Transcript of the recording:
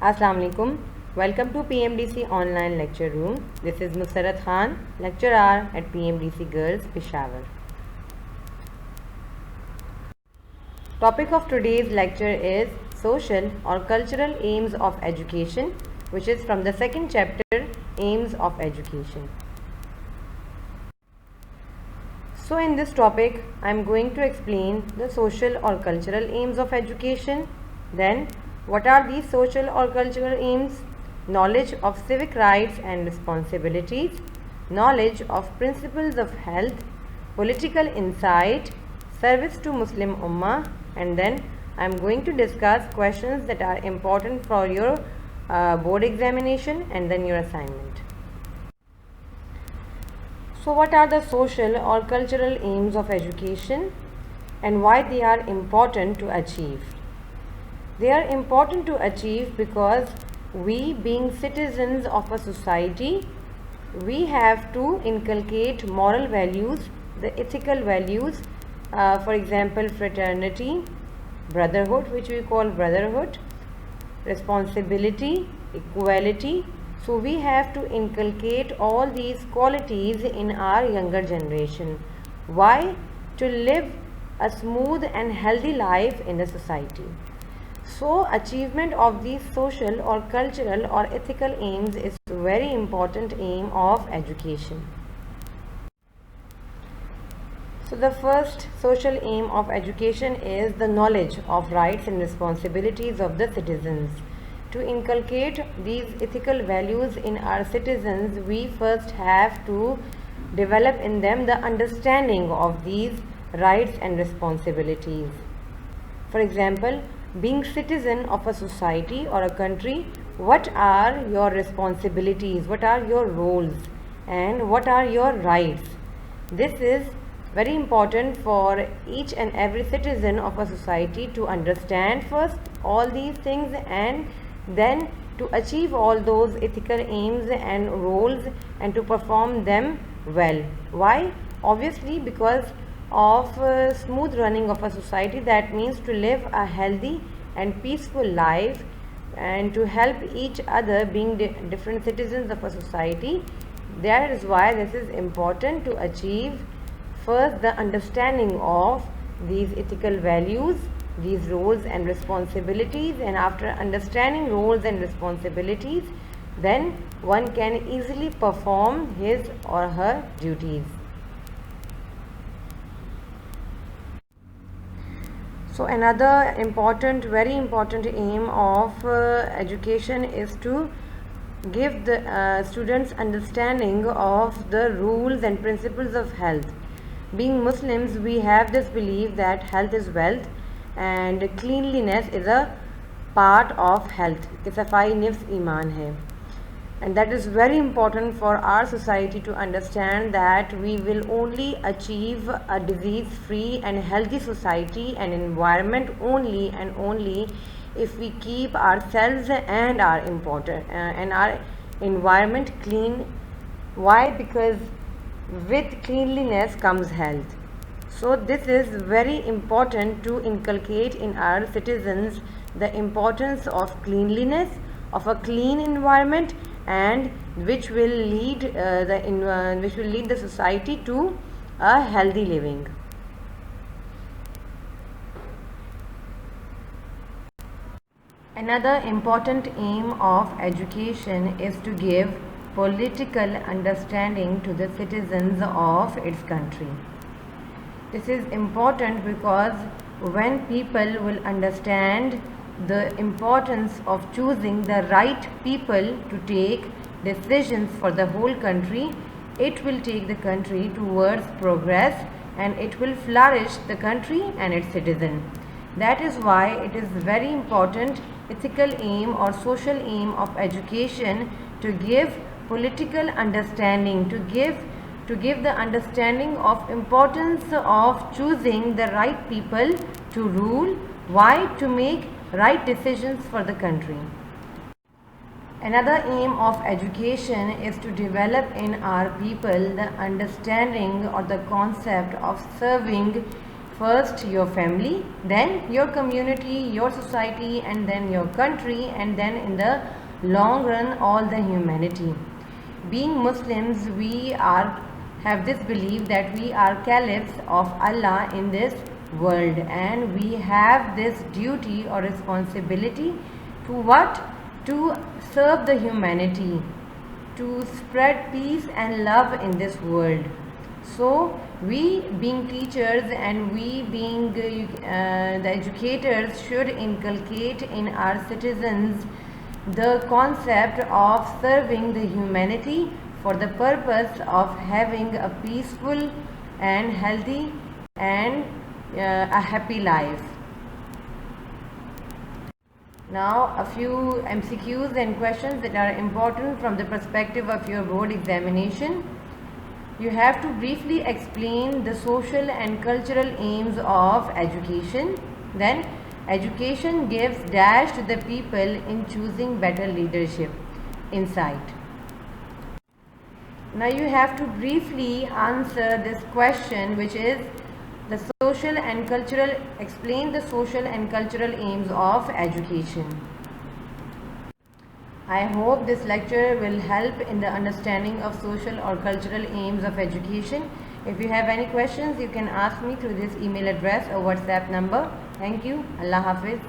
Assalamu alaikum. Welcome to PMDC online lecture room. This is Nusrat Khan, lecturer at PMDC Girls, Peshawar. Topic of today's lecture is social or cultural aims of education, which is from the second chapter, Aims of Education. So in this topic, I am going to explain the social or cultural aims of education. Then, what are these social or cultural aims? Knowledge of civic rights and responsibilities, knowledge of principles of health, political insight, service to Muslim Ummah, and then I am going to discuss questions that are important for your board examination and then your assignment. So what are the social or cultural aims of education and why they are important to achieve? They are important to achieve because we, being citizens of a society, we have to inculcate moral values, the ethical values, for example, fraternity, brotherhood, which we call brotherhood, responsibility, equality. So we have to inculcate all these qualities in our younger generation. Why? To live a smooth and healthy life in the society. So achievement of these social or cultural or ethical aims is a very important aim of education. So the first social aim of education is the knowledge of rights and responsibilities of the citizens. To inculcate these ethical values in our citizens, we first have to develop in them the understanding of these rights and responsibilities. For example, being citizen of a society or a country, what are your responsibilities, what are your roles, and what are your rights? This is very important for each and every citizen of a society to understand first all these things and then to achieve all those ethical aims and roles and to perform them well. Why? Obviously because of smooth running of a society, that means to live a healthy and peaceful life and to help each other being different citizens of a society. That is why this is important to achieve first the understanding of these ethical values, these roles and responsibilities, and after understanding roles and responsibilities, then one can easily perform his or her duties. So another important, very important aim of education is to give the students understanding of the rules and principles of health. Being Muslims, we have this belief that health is wealth and cleanliness is a part of health. Safai nifs iman hai. And that is very important for our society to understand that we will only achieve a disease-free and healthy society and environment only and only if we keep ourselves and our environment clean. Why? Because with cleanliness comes health. So this is very important to inculcate in our citizens the importance of cleanliness, of a clean environment, and which will lead the society to a healthy living. Another important aim of education is to give political understanding to the citizens of its country. This is important because when people will understand the importance of choosing the right people to take decisions for the whole country, it will take the country towards progress and it will flourish the country and its citizen. That is why it is very important ethical aim or social aim of education to give political understanding, to give the understanding of importance of choosing the right people to rule. Why? To make right decisions for the country. Another aim of education is to develop in our people the understanding or the concept of serving First your family, then your community, your society, and then your country, and then in the long run all the humanity. Being Muslims, we have this belief that we are caliphs of Allah in this world, and we have this duty or responsibility to what? To serve the humanity, to spread peace and love in this world. So we being teachers and we being the educators should inculcate in our citizens the concept of serving the humanity for the purpose of having a peaceful and healthy and a happy life. Now a few MCQs and questions that are important from the perspective of your board examination. You have to briefly explain the social and cultural aims of education. Then education gives dash to the people in choosing better leadership. Insight. Now you have to briefly answer this question, which is the social and cultural, explain the social and cultural aims of education. I hope this lecture will help in the understanding of social or cultural aims of education. If you have any questions, you can ask me through this email address or WhatsApp number. Thank you. Allah Hafiz.